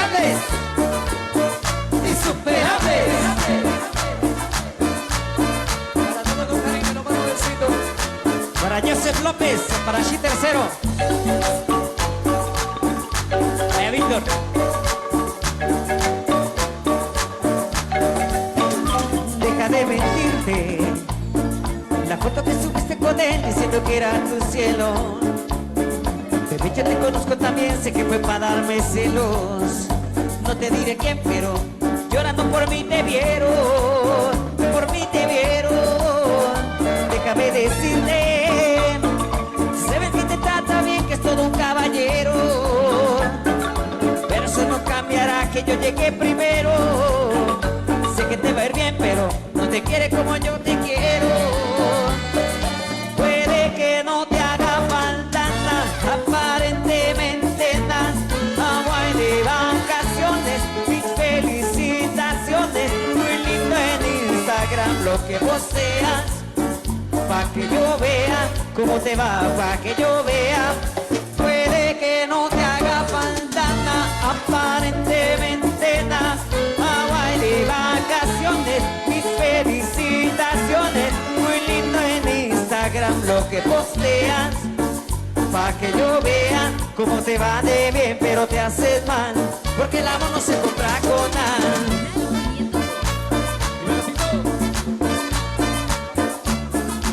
Insuperables. Insuperables. Para todo con cariño, no para un besito. Para Joseph López, para G tercero. Vaya Víctor. Deja de mentirte. La foto que subiste con él diciendo que era tu cielo. Bebé, yo te conozco también, sé que fue para darme celos. No te diré quién, pero llorando por mí te vieron. Por mí te vieron. Déjame decirte, se ve que te trata bien, que es todo un caballero. Pero eso no cambiará que yo llegué primero. Sé que te va a ir bien, pero no te quiere como yo te quiero. Puede que no te haga falta nada, aparentemente nada. Hawaii de vacaciones, mis felicitaciones. Muy lindo en Instagram lo que posteas. Pa' que yo vea cómo te va, pa' que yo vea. Puede que no te haga falta nada, aparentemente nada. Hawaii de vacaciones, mis felicitaciones. Muy lindo en Instagram lo que posteas. Pa' que yo vea cómo te va de bien, pero te haces mal. Porque el amor no se compra con nada.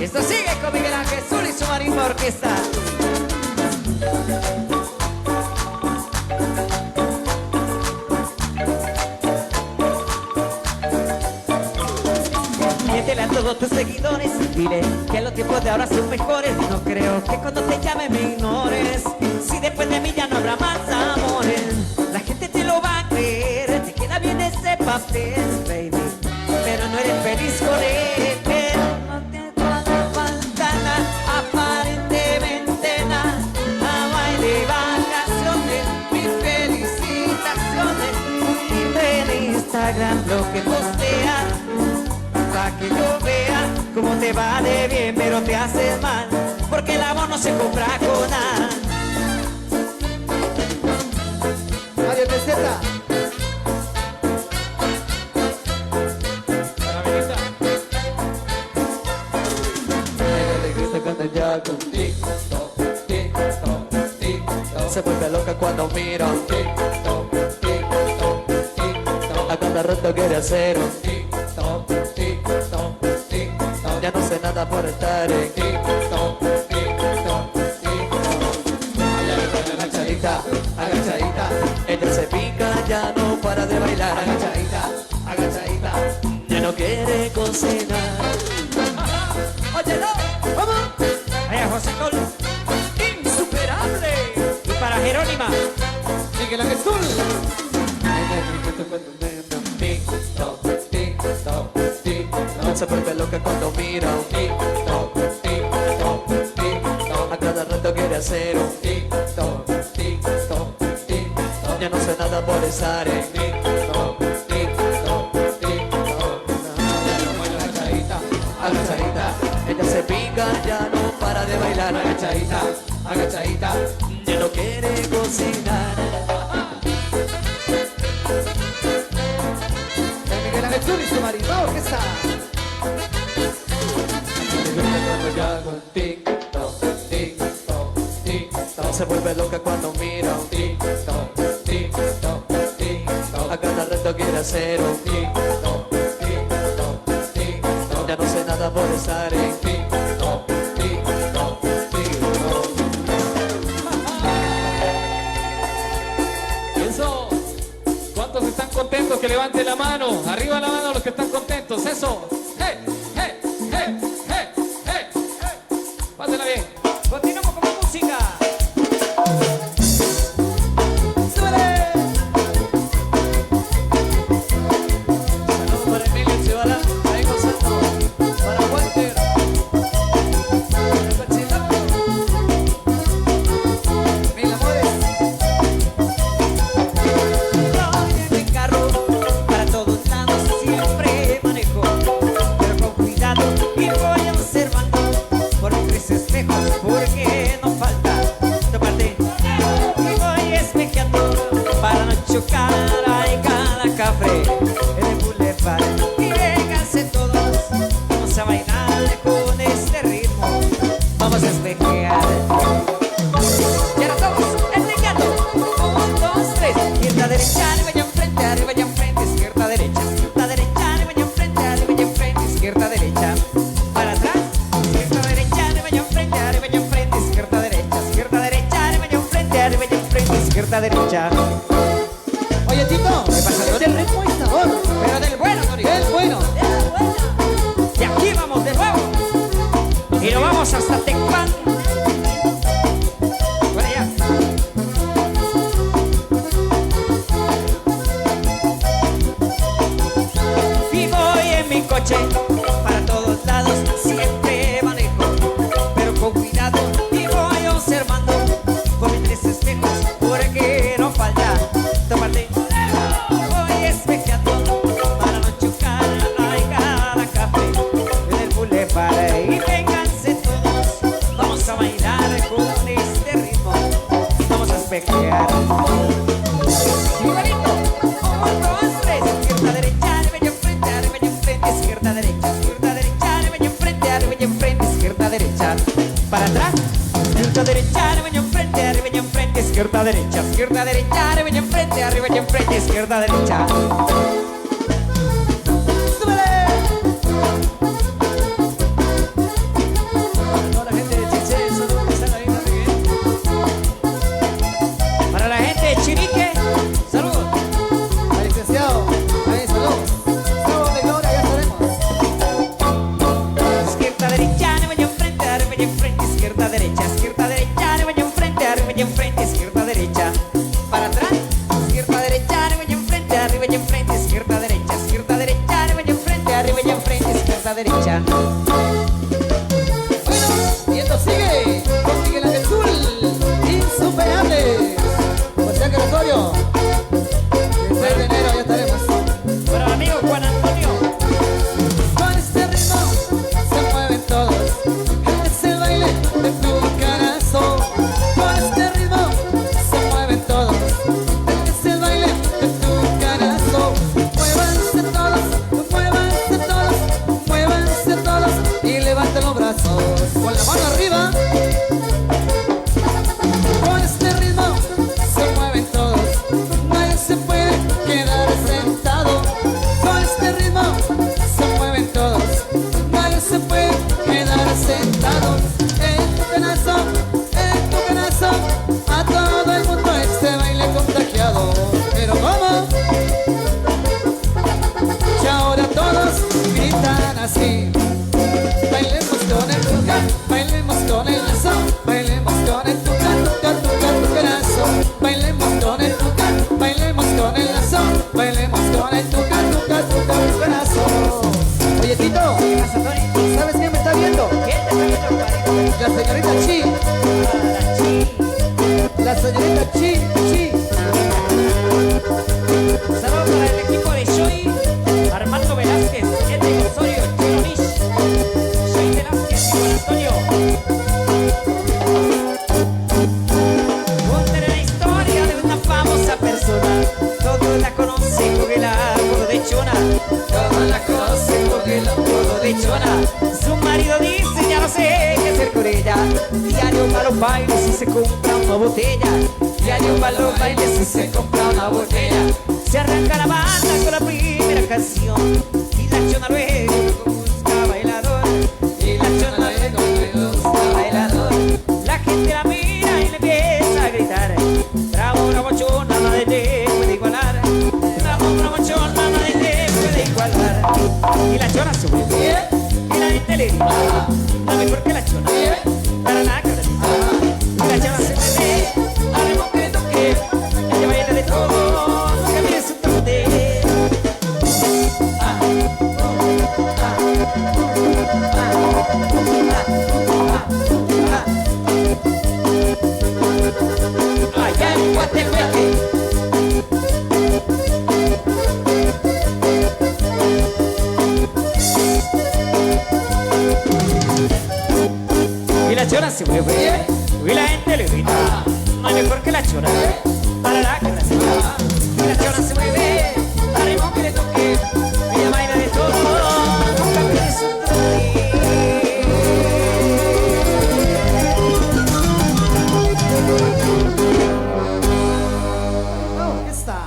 Esto sigue con Miguel Ángel Zul y su marimba orquesta. Miéntele a todos tus seguidores, dile que los tiempos de ahora son mejores. No creo que cuando te llame me ignores. Si después de mí ya no habrá más amores, la gente te lo va a creer. Te queda bien ese papel, baby, pero no eres feliz con él. Pero no te falta nada, aparentemente nada. Hawaii de vacaciones, mis felicitaciones. En Instagram lo que posteas, pa' que yo vea cómo te va de bien, pero te haces mal, porque el amor no se compra con nada. Radio Peseta. Para Benita. Ella le grita cuando ya con TikTok, TikTok, TikTok. Se vuelve loca cuando mira un TikTok, TikTok, TikTok. A cada rato quiere hacer un TikTok, TikTok, TikTok. Ya no sé nada por estar en TikTok, TikTok, TikTok. Agachadita, agachadita. Ella se pica, ya no para de bailar. Agachadita, agachadita. Ya no quiere cocinar. Oye, no, vamos. Allá José Col, insuperable. Y para Jerónima, Miguel Ángel Zul. TikTok, TikTok, TikTok. Se vuelve loca cuando mira un TikTok, TikTok, TikTok. A cada rato quiere hacer un TikTok, TikTok, TikTok. Ya no sé nada por estar en TikTok, TikTok, TikTok. Agachadita, agachadita. Ella se pica, ya no para de bailar. Agachadita, agachadita. Ya no quiere cocinar. Miguel Ángel Zul y su marimba orquesta. TikTok, TikTok, TikTok. Se vuelve loca cuando mira un TikTok, TikTok, TikTok. A cada rato quiere hacer un TikTok, TikTok, TikTok. Ya no sé nada por estar en TikTok, TikTok, TikTok. Eso. ¿Cuántos están contentos? Que levanten la mano. Arriba la mano los que están contentos. Eso. ¡Hey! ¡Hey! ¡Hey! ¡Hey! ¡Hey! ¡Hey! Pásenla bien. continuamos con la música. ¡Súbele! Saludos para Emilio Chivala. Ahí gozando. Para Walter. Para Pachito. Mil amores. Voy en mi carro, para todos lados siempre manejo, pero con cuidado y voy observando por un gris espejo. Oye, Tito, ¿Qué pasa, Tony? este ritmo y sabor. Pero del bueno, Tony. El bueno. Y aquí vamos de nuevo. Y nos vamos hasta Tecpan. Por allá. Y voy en mi coche para todos lados, siempre manejo, pero con cuidado. Y voy observando por mis tres espejos, porque no falta tomarte. Voy espejeando para no chocar a cada café en el boulevard. Y vénganse todos, vamos a bailar con este ritmo, vamos a espejear. Igualito, 1, 2, 3, izquierda, derecha, arriba y enfrente, izquierda, derecha, arriba y enfrente, izquierda, derecha, para atrás, izquierda, derecha, arriba y enfrente, izquierda, derecha, arriba y enfrente, izquierda, derecha. ¡Súbele! Toda la gente de Chiché, saludos que están ahí también. Para la gente de Chirique, saludos. Al licenciado, ahí saludos. Sábado de gloria, ya estaremos. Izquierda, derecha, arriba y enfrente, izquierda, derecha, arriba y enfrente, izquierda, derecha. Para atrás, izquierda, derecha, arriba y enfrente, izquierda, derecha, arriba y enfrente, izquierda, derecha. Bueno, y esto sigue con Miguel Ángel Zul, insuperable. José Caratorio, el 6 de enero ya estaremos. Para el amigo Juan Antonio. Con este ritmo se mueven todos, es el baile de tu corazón. Con este ritmo se mueven todos, es el baile de tu corazón. Muévanse todos, muévanse todos, muévanse todos y levanten los brazos con la mano arriba. Con este ritmo se mueven todos, nadie se puede quedar sentado. Con este ritmo se mueven todos, nadie se puede quedar sentado. En tu corazón, a todo el mundo este baile contagiado. Pero ¿cómo? Y ahora todos gritan así. Bailemos con el tuca, bailemos con el lazo, bailemos con el tuca, tu corazón. Bailemos con el tuca, bailemos con el lazo, bailemos con el tuca, tu corazón. Oye, Tito, ¿Qué pasa, Tony? ¿sabes quién me está viendo? ¿Quién te está viendo, compadre? La señorita Chi, La Chi. la señorita Chi. Saludos para el equipo de Joy, Armando Velázquez, Edwin Osorio, Chino Mish, Joy Velázquez y Juan Antonio. Cuéntale la historia de una famosa persona, todos la conocen con el apodo de Chona. Todos la conocen con el apodo de Chona. Su marido dice, ya no sé qué hacer con ella. Diario va a los bailes y se compra una botella. Diario va a los bailes y se compra una botella. Se arranca la banda con la primera canción y la Chona luego busca bailador. Y la Chona luego busca bailador. La gente la mira y le empieza a gritar: bravo, bravo, Chona, nadie te puede igualar. Bravo, bravo, Chona, nadie te puede igualar. Y la Chona se mueve y la gente le grita: no mejor que la Chona, para nada que la y la Chona se mueve, haremos que le toque, ella baila de todo, nunca mire su trote. Allá en Guatepeque. Y la Chona se mueve y la gente le grita: no hay mejor que la Chona, para la que la señora. Y la Chona se mueve, al ritmo que le toque, ella baila de todo, nunca pierde su trote. Oh, ¿qué está?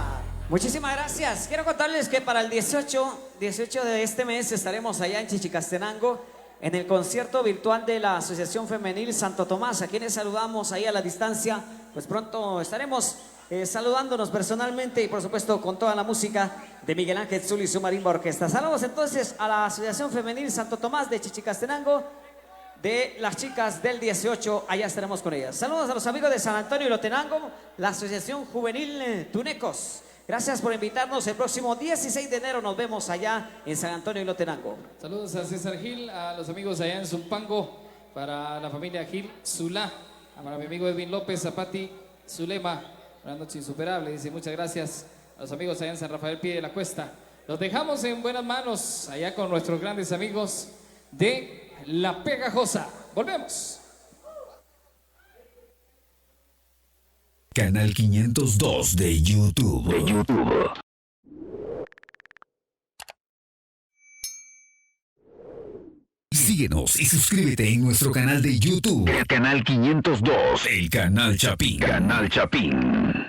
Muchísimas gracias. Quiero contarles que para el 18 de este mes estaremos allá en Chichicastenango en el concierto virtual de la Asociación Femenil Santo Tomás, a quienes saludamos ahí a la distancia. Pues pronto estaremos saludándonos personalmente y por supuesto con toda la música de Miguel Ángel Zul y su Marimba Orquesta. Saludos entonces a la Asociación Femenil Santo Tomás de Chichicastenango, de las chicas del 18, allá estaremos con ellas. Saludos a los amigos de San Antonio y Lotenango, la Asociación Juvenil Tunecos. Gracias por invitarnos. El próximo 16 de enero nos vemos allá en San Antonio y Lotenango. Saludos a César Gil, a los amigos allá en Zumpango, para la familia Gil Zulá, para mi amigo Edwin López, Zapati Zulema, una noche insuperable. Dice muchas gracias a los amigos allá en San Rafael Pie de la Cuesta. Los dejamos en buenas manos allá con nuestros grandes amigos de La Pegajosa. Volvemos. Canal 502 de YouTube. Síguenos y suscríbete en nuestro canal de YouTube. Canal 502. El Canal Chapín. Canal Chapín.